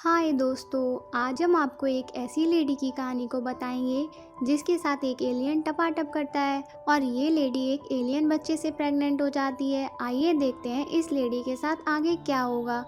हाय दोस्तों, आज हम आपको एक ऐसी लेडी की कहानी को बताएंगे जिसके साथ एक एलियन टपाटप करता है और ये लेडी एक एलियन बच्चे से प्रेग्नेंट हो जाती है। आइए देखते हैं इस लेडी के साथ आगे क्या होगा।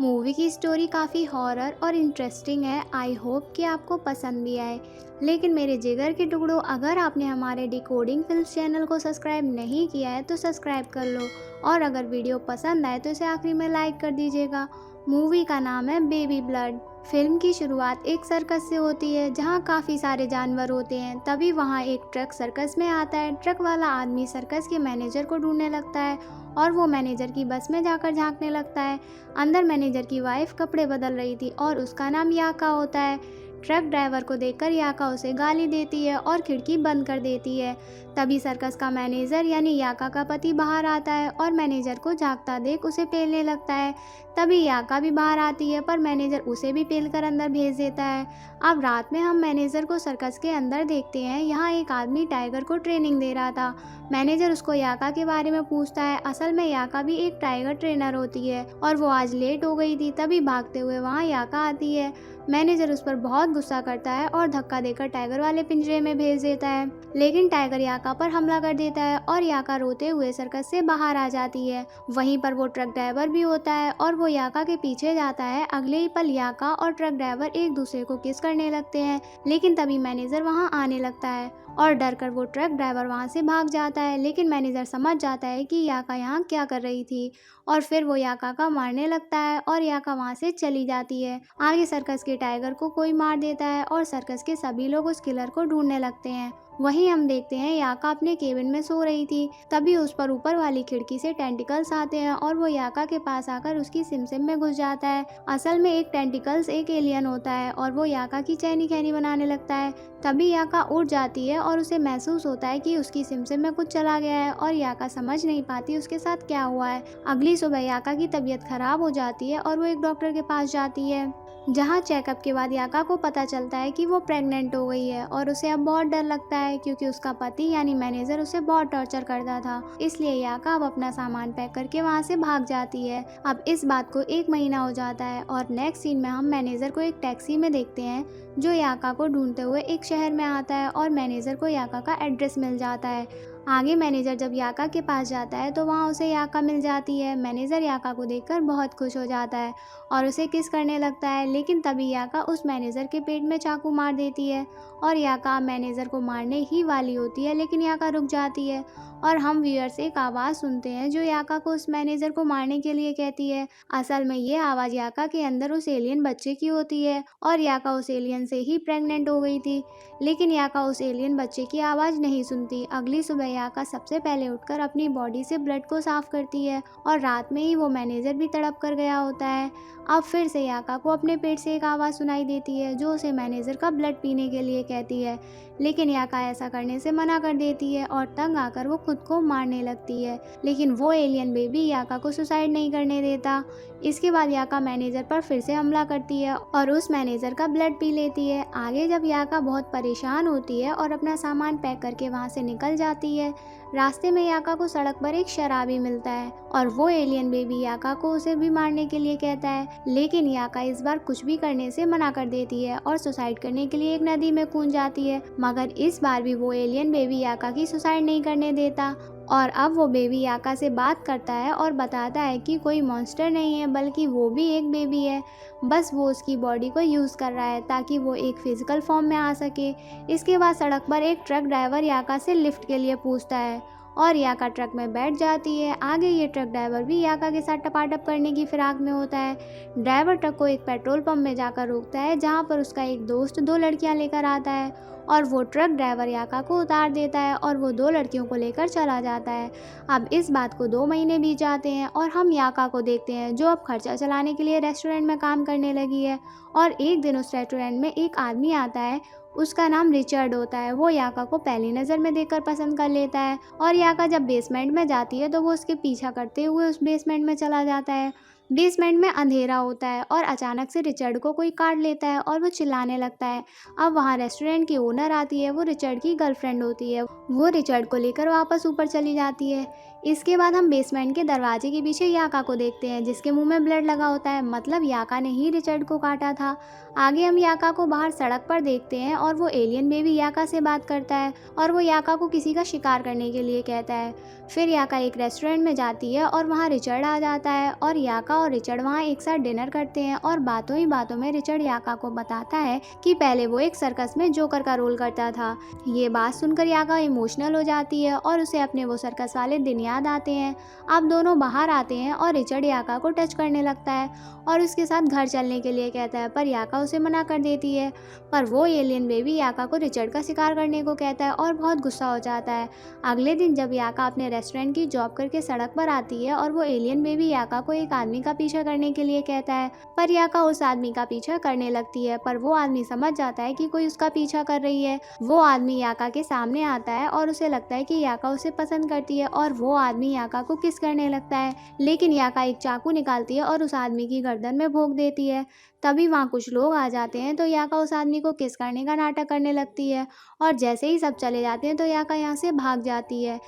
मूवी की स्टोरी काफ़ी हॉरर और इंटरेस्टिंग है। आई होप कि आपको पसंद भी आए। लेकिन मेरे जिगर के टुकड़ों, अगर आपने हमारे डिकोडिंग फिल्म्स चैनल को सब्सक्राइब नहीं किया है तो सब्सक्राइब कर लो, और अगर वीडियो पसंद आए तो इसे आखिरी में लाइक कर दीजिएगा। मूवी का नाम है बेबी ब्लड। फिल्म की शुरुआत एक सर्कस से होती है जहां काफ़ी सारे जानवर होते हैं। तभी वहां एक ट्रक सर्कस में आता है। ट्रक वाला आदमी सर्कस के मैनेजर को ढूंढने लगता है और वो मैनेजर की बस में जाकर झांकने लगता है। अंदर मैनेजर की वाइफ कपड़े बदल रही थी और उसका नाम याका होता है। ट्रक ड्राइवर को देखकर याका उसे गाली देती है और खिड़की बंद कर देती है। तभी सर्कस का मैनेजर यानी याका का पति बाहर आता है और मैनेजर को जागता देख उसे पेलने लगता है। तभी याका भी बाहर आती है, पर मैनेजर उसे भी पेल कर अंदर भेज देता है। अब रात में हम मैनेजर को सर्कस के अंदर देखते हैं। यहाँ एक आदमी टाइगर को ट्रेनिंग दे रहा था। मैनेजर उसको याका के बारे में पूछता है। असल में याका भी एक टाइगर ट्रेनर होती है और वो आज लेट हो गई थी। तभी भागते हुए वहाँ याका आती है। मैनेजर उस पर बहुत गुस्सा करता है और धक्का देकर टाइगर वाले पिंजरे में भेज देता है। लेकिन टाइगर याका पर हमला कर देता है और याका रोते हुए सर्कस से बाहर आ जाती है। वहीं पर वो ट्रक ड्राइवर भी होता है और वो याका के पीछे जाता है। अगले ही पल याका और ट्रक ड्राइवर एक दूसरे को किस करने लगते हैं। लेकिन तभी मैनेजर वहां आने लगता है और डर कर वो ट्रक ड्राइवर वहां से भाग जाता है। लेकिन मैनेजर समझ जाता है कि याका यहाँ क्या कर रही थी और फिर वो याका का मारने लगता है और याका वहां से चली जाती है। आगे सर्कस के टाइगर को कोई मार देता है और सर्कस के सभी लोग उस किलर को ढूंढने लगते हैं। वहीं हम देखते हैं याका अपने केबिन में सो रही थी। तभी उस पर ऊपर वाली खिड़की से टेंटिकल्स आते हैं और वो याका के पास आकर उसकी सिमसिम में घुस जाता है। असल में एक टेंटिकल्स एक एलियन होता है और वो याका की चैनी खैनी बनाने लगता है। तभी याका उठ जाती है और उसे महसूस होता है कि उसकी सिमसिम में कुछ चला गया है और याका समझ नहीं पाती उसके साथ क्या हुआ है। अगली सुबह याका की तबीयत खराब हो जाती है और वो एक डॉक्टर के पास जाती है, जहाँ चेकअप के बाद याका को पता चलता है कि वो प्रेग्नेंट हो गई है और उसे अब बहुत डर लगता है क्योंकि उसका पति यानी मैनेजर उसे बहुत टॉर्चर करता था। इसलिए याका अब अपना सामान पैक करके वहाँ से भाग जाती है। अब इस बात को 1 महीना हो जाता है और नेक्स्ट सीन में हम मैनेजर को एक टैक्सी में देखते हैं जो याका को ढूंढते हुए एक शहर में आता है और मैनेजर को याका का एड्रेस मिल जाता है। आगे मैनेजर जब याका के पास जाता है तो वहाँ उसे याका मिल जाती है। मैनेजर याका को देखकर बहुत खुश हो जाता है और उसे किस करने लगता है। लेकिन तभी याका उस मैनेजर के पेट में चाकू मार देती है और याका मैनेजर को मारने ही वाली होती है, लेकिन याका रुक जाती है और हम व्यूअर्स एक आवाज़ सुनते हैं जो याका को उस मैनेजर को मारने के लिए कहती है। असल में ये आवाज़ याका के अंदर उस एलियन बच्चे की होती है और याका उस एलियन से ही प्रेग्नेंट हो गई थी। लेकिन याका उस एलियन बच्चे की आवाज़ नहीं सुनती। अगली सुबह याका सबसे पहले उठकर अपनी बॉडी से ब्लड को साफ करती है और रात में ही वो मैनेजर भी तड़प कर गया होता है। अब फिर से याका को अपने पेट से एक आवाज़ सुनाई देती है जो उसे मैनेजर का ब्लड पीने के लिए कहती है। लेकिन याका ऐसा करने से मना कर देती है और तंग आकर वो खुद को मारने लगती है। लेकिन वो एलियन बेबी याका को सुसाइड नहीं करने देता। इसके बाद याका मैनेजर पर फिर से हमला करती है और उस मैनेजर का ब्लड पी लेती है। आगे जब याका बहुत परेशान होती है और अपना सामान पैक करके वहाँ से निकल जाती है, रास्ते में याका को सड़क पर एक शराबी मिलता है और वो एलियन बेबी याका को उसे भी मारने के लिए कहता है। लेकिन याका इस बार कुछ भी करने से मना कर देती है और सुसाइड करने के लिए एक नदी में कूद जाती है। मगर इस बार भी वो एलियन बेबी याका की सुसाइड नहीं करने देता और अब वो बेबी याका से बात करता है और बताता है कि कोई मॉन्स्टर नहीं है बल्कि वो भी एक बेबी है, बस वो उसकी बॉडी को यूज़ कर रहा है ताकि वो एक फिजिकल फॉर्म में आ सके। इसके बाद सड़क पर एक ट्रक ड्राइवर याका से लिफ्ट के लिए पूछता है और याका ट्रक में बैठ जाती है। आगे ये ट्रक ड्राइवर भी याका के साथ टपाटप करने की फिराक में होता है। ड्राइवर ट्रक को एक पेट्रोल पंप में जाकर रोकता है जहाँ पर उसका एक दोस्त 2 लड़कियाँ लेकर आता है और वो ट्रक ड्राइवर याका को उतार देता है और वो 2 लड़कियों को लेकर चला जाता है। अब इस बात को 2 महीने बीत जाते हैं और हम याका को देखते हैं जो अब खर्चा चलाने के लिए रेस्टोरेंट में काम करने लगी है। और एक दिन उस रेस्टोरेंट में एक आदमी आता है, उसका नाम रिचर्ड होता है। वो याका को पहली नज़र में देखकर पसंद कर लेता है और याका जब बेसमेंट में जाती है तो वो उसके पीछा करते हुए उस बेसमेंट में चला जाता है। बेसमेंट में अंधेरा होता है और अचानक से रिचर्ड को कोई काट लेता है और वो चिल्लाने लगता है। अब वहाँ रेस्टोरेंट की ओनर आती है, वो रिचर्ड की गर्लफ्रेंड होती है। वो रिचर्ड को लेकर वापस ऊपर चली जाती है। इसके बाद हम बेसमेंट के दरवाजे के पीछे याका को देखते हैं, जिसके मुंह में ब्लड लगा होता है, मतलब याका ने ही रिचर्ड को काटा था। आगे हम याका को बाहर सड़क पर देखते हैं और वो एलियन बेबी याका से बात करता है और वो याका को किसी का शिकार करने के लिए कहता है। फिर याका एक रेस्टोरेंट में जाती है और वहाँ रिचर्ड आ जाता है और याका और रिचर्ड वहाँ एक साथ डिनर करते हैं और बातों ही बातों में रिचर्ड याका को बताता है कि पहले वो एक सर्कस में जोकर का रोल करता था। ये बात सुनकर याका इमोशनल हो जाती है और उसे अपने वो सर्कस वाले दिन याद आते हैं। अब दोनों बाहर आते हैं और रिचर्ड याका को टच करने लगता है और उसके साथ घर चलने के लिए कहता है, पर याका उसे मना कर देती है। पर वो एलियन बेबी याका को रिचर्ड का शिकार करने को कहता है और बहुत गुस्सा हो जाता है। अगले दिन जब याका अपने रेस्टोरेंट की जॉब करके सड़क पर आती है और वो एलियन बेबी याका को एक आदमी का पीछा करने के लिए कहता है, पर याका उस आदमी का पीछा करने लगती है, पर वो आदमी समझ जाता है कि कोई उसका पीछा कर रही है। वो आदमी याका के सामने आता है और उसे लगता है कि याका उसे पसंद करती है और वो आदमी याका को किस करने लगता है, लेकिन याका एक चाकू निकालती है और उस आदमी की गर्दन में भोंक देती है। तभी वहाँ कुछ लोग आ जाते हैं तो याका उस आदमी को किस करने का नाटक करने लगती है और जैसे ही सब चले जाते हैं तो याका यहाँ से भाग जाती है।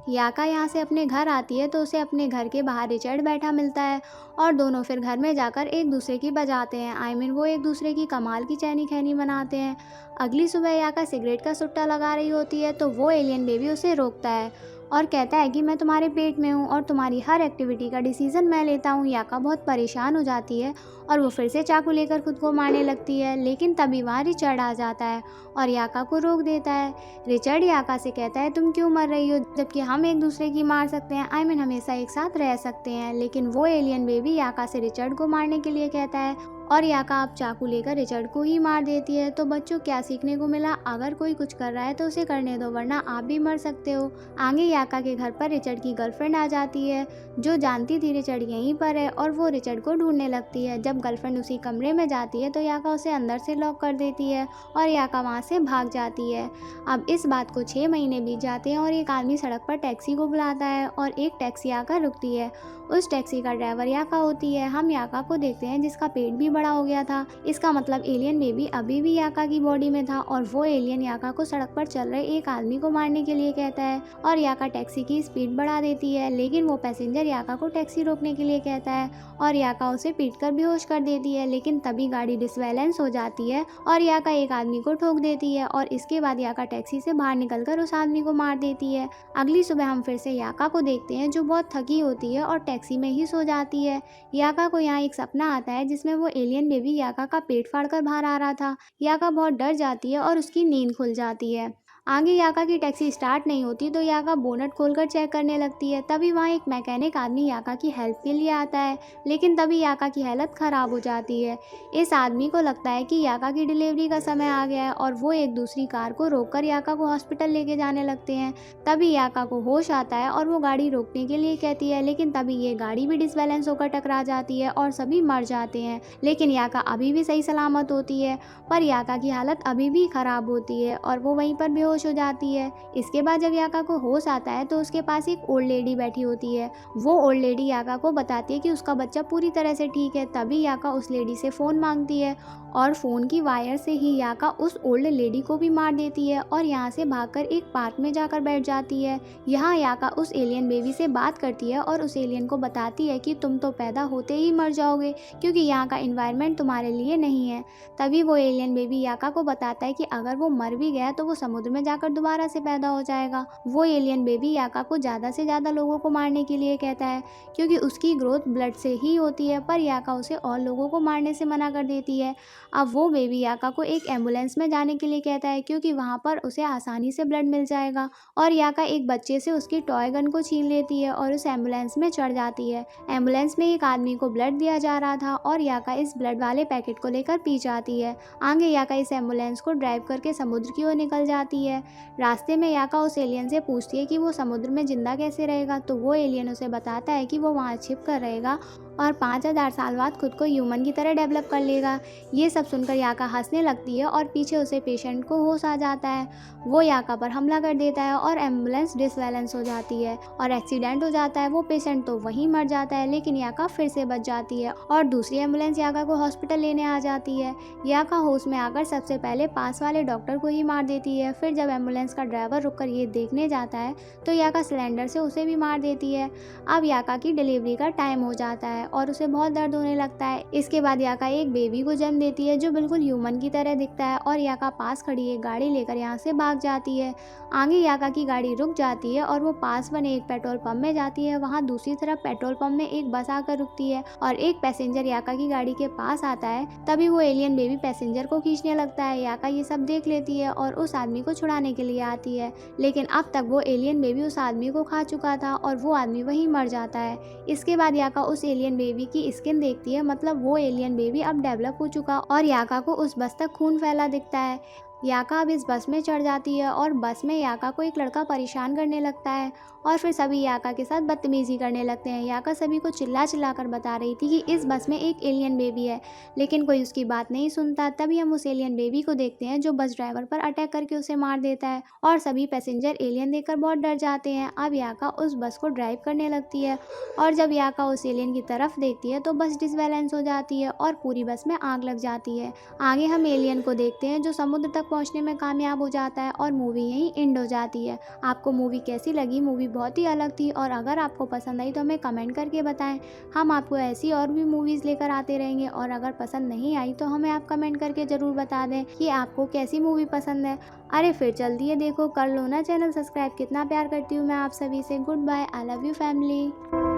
याका यहाँ से अपने घर आती है तो उसे अपने घर के बाहर रिचर्ड बैठा मिलता है और दोनों फिर घर में जाकर एक दूसरे की बजाते हैं। वो एक दूसरे की कमाल की चैनी खैनी बनाते हैं। अगली सुबह याका सिगरेट का सुट्टा लगा रही होती है तो वो एलियन बेबी उसे रोकता है और कहता है कि मैं तुम्हारे पेट में हूँ और तुम्हारी हर एक्टिविटी का डिसीजन मैं लेता हूँ। याका बहुत परेशान हो जाती है और वो फिर से चाकू लेकर खुद को मारने लगती है, लेकिन तभी वहाँ रिचर्ड आ जाता है और याका को रोक देता है। रिचर्ड याका से कहता है, तुम क्यों मर रही हो जबकि हम एक दूसरे की मार सकते हैं, हमेशा एक साथ रह सकते हैं। लेकिन वो एलियन बेबी याका से रिचर्ड को मारने के लिए कहता है और याका अब चाकू लेकर रिचर्ड को ही मार देती है। तो बच्चों, क्या सीखने को मिला? अगर कोई कुछ कर रहा है तो उसे करने दो, वरना आप भी मर सकते हो। आगे याका के घर पर रिचर्ड की गर्लफ्रेंड आ जाती है जो जानती थी रिचर्ड यहीं पर है और वो रिचर्ड को ढूंढने लगती है। जब गर्लफ्रेंड उसी कमरे में जाती है तो याका उसे अंदर से लॉक कर देती है और याका वहाँ से भाग जाती है। अब इस बात को 6 महीने बीत जाते हैं और एक आदमी सड़क पर टैक्सी को बुलाता है और एक टैक्सी आकर रुकती है। उस टैक्सी का ड्राइवर याका होती है। हम याका को देखते हैं जिसका पेट भी बड़ा हो गया था। इसका मतलब एलियन बेबी अभी भी याका की बॉडी में था और वो एलियन याका को सड़क पर चल रहे एक आदमी को मारने के लिए कहता है और याका टैक्सी की स्पीड बढ़ा देती है, लेकिन वो पैसेंजर याका को टैक्सी रोकने के लिए कहता है और याका उसे पीटकर बेहोश कर देती है। लेकिन तभी गाड़ी डिसबैलेंस हो जाती है और याका एक आदमी को ठोक देती है और इसके बाद याका टैक्सी से बाहर निकलकर उस आदमी को मार देती है। अगली सुबह हम फिर से याका को देखते हैं जो बहुत थकी होती है और टैक्सी में ही सो जाती है। याका को यहाँ एक सपना आता है जिसमें वो एलियन बेबी याका का पेट फाड़कर बाहर आ रहा था। याका बहुत डर जाती है और उसकी नींद खुल जाती है। आगे याका की टैक्सी स्टार्ट नहीं होती तो याका बोनट खोलकर चेक करने लगती है। तभी वहाँ एक मैकेनिक आदमी याका की हेल्प के लिए आता है, लेकिन तभी याका की हालत ख़राब हो जाती है। इस आदमी को लगता है कि याका की डिलीवरी का समय आ गया है और वो एक दूसरी कार को रोककर याका को हॉस्पिटल लेके जाने लगते हैं। तभी याका को होश आता है और वो गाड़ी रोकने के लिए कहती है, लेकिन तभी ये गाड़ी भी डिसबैलेंस होकर टकरा जाती है और सभी मर जाते हैं। लेकिन याका अभी भी सही सलामत होती है, पर याका की हालत अभी भी ख़राब होती है और वो वहीं पर बेहोश हो जाती है। इसके बाद जब याका को होश आता है तो उसके पास एक ओल्ड लेडी बैठी होती है। वो ओल्ड लेडी याका को बताती है कि उसका बच्चा पूरी तरह से ठीक है। तभी याका उस लेडी से फ़ोन मांगती है और फ़ोन की वायर से ही याका उस ओल्ड लेडी को भी मार देती है और यहाँ से भागकर एक पार्क में जाकर बैठ जाती है। यहाँ याका उस एलियन बेबी से बात करती है और उस एलियन को बताती है कि तुम तो पैदा होते ही मर जाओगे क्योंकि यहाँ का इन्वायरमेंट तुम्हारे लिए नहीं है। तभी वो एलियन बेबी याका को बताता है कि अगर वो मर भी गया तो वो समुद्र में जाकर दोबारा से पैदा हो जाएगा। वो एलियन बेबी याका को ज़्यादा से ज़्यादा लोगों को मारने के लिए कहता है क्योंकि उसकी ग्रोथ ब्लड से ही होती है, पर याका उसे और लोगों को मारने से मना कर देती है। अब वो बेबी याका को एक एम्बुलेंस में जाने के लिए कहता है क्योंकि वहाँ पर उसे आसानी से ब्लड मिल जाएगा और याका एक बच्चे से उसकी टॉय गन को छीन लेती है और उस एम्बुलेंस में चढ़ जाती है। एम्बुलेंस में एक आदमी को ब्लड दिया जा रहा था और याका इस ब्लड वाले पैकेट को लेकर पी जाती है। आगे याका इस एम्बुलेंस को ड्राइव करके समुद्र की ओर निकल जाती है। रास्ते में याका उस एलियन से पूछती है कि वो समुद्र में जिंदा कैसे रहेगा, तो वो एलियन उसे बताता है कि वो वहाँ छिप कर रहेगा और 5000 साल बाद खुद को ह्यूमन की तरह डेवलप कर लेगा। ये सब सुनकर याका हंसने लगती है और पीछे उसे पेशेंट को होश आ जाता है। वो याका पर हमला कर देता है और एम्बुलेंस डिसबैलेंस हो जाती है और एक्सीडेंट हो जाता है। वो पेशेंट तो वहीं मर जाता है, लेकिन याका फिर से बच जाती है और दूसरी एम्बुलेंस याका को हॉस्पिटल लेने आ जाती है। याका होश में आकर सबसे पहले पास वाले डॉक्टर को ही मार देती है। फिर जब एम्बुलेंस का ड्राइवर रुककर ये देखने जाता है तो याका सिलेंडर से उसे भी मार देती है। अब याका की डिलीवरी का टाइम हो जाता है और उसे बहुत दर्द होने लगता है। इसके बाद याका एक बेबी को जन्म देती है जो बिल्कुल ह्यूमन की तरह दिखता है और याका पास खड़ी एक गाड़ी लेकर यहाँ से भाग जाती है। आगे याका की गाड़ी रुक जाती है और वो पास बने एक पेट्रोल पंप में जाती है। वहाँ दूसरी तरफ पेट्रोल पंप में एक बस आकर रुकती है और एक पैसेंजर याका की गाड़ी के पास आता है। तभी वो एलियन बेबी पैसेंजर को खींचने लगता है। याका ये सब देख लेती है और उस आदमी को छुड़ाने के लिए आती है, लेकिन अब तक वो एलियन बेबी उस आदमी को खा चुका था और वो आदमी वहीं मर जाता है। इसके बाद याका उस एलियन बेबी की स्किन देखती है, मतलब वो एलियन बेबी अब डेवलप हो चुका और याका को उस बस तक खून फैला दिखता है। याका अब इस बस में चढ़ जाती है और बस में याका को एक लड़का परेशान करने लगता है और फिर सभी याका के साथ बदतमीजी करने लगते हैं। याका सभी को चिल्ला चिल्ला कर बता रही थी कि इस बस में एक एलियन बेबी है, लेकिन कोई उसकी बात नहीं सुनता। तभी हम उस एलियन बेबी को देखते हैं जो बस ड्राइवर पर अटैक करके उसे मार देता है और सभी पैसेंजर एलियन देखकर बहुत डर जाते हैं। अब याका उस बस को ड्राइव करने लगती है और जब याका उस एलियन की तरफ देखती है तो बस डिसबैलेंस हो जाती है और पूरी बस में आग लग जाती है। आगे हम एलियन को देखते हैं जो समुद्र तक पहुंचने में कामयाब हो जाता है और मूवी यहीं एंड हो जाती है। आपको मूवी कैसी लगी? मूवी बहुत ही अलग थी और अगर आपको पसंद आई तो हमें कमेंट करके बताएं। हम आपको ऐसी और भी मूवीज़ लेकर आते रहेंगे और अगर पसंद नहीं आई तो हमें आप कमेंट करके ज़रूर बता दें कि आपको कैसी मूवी पसंद है। अरे फिर जल्दी है, देखो कर लो ना चैनल सब्सक्राइब। कितना प्यार करती हूँ मैं आप सभी से। Goodbye, I love you family.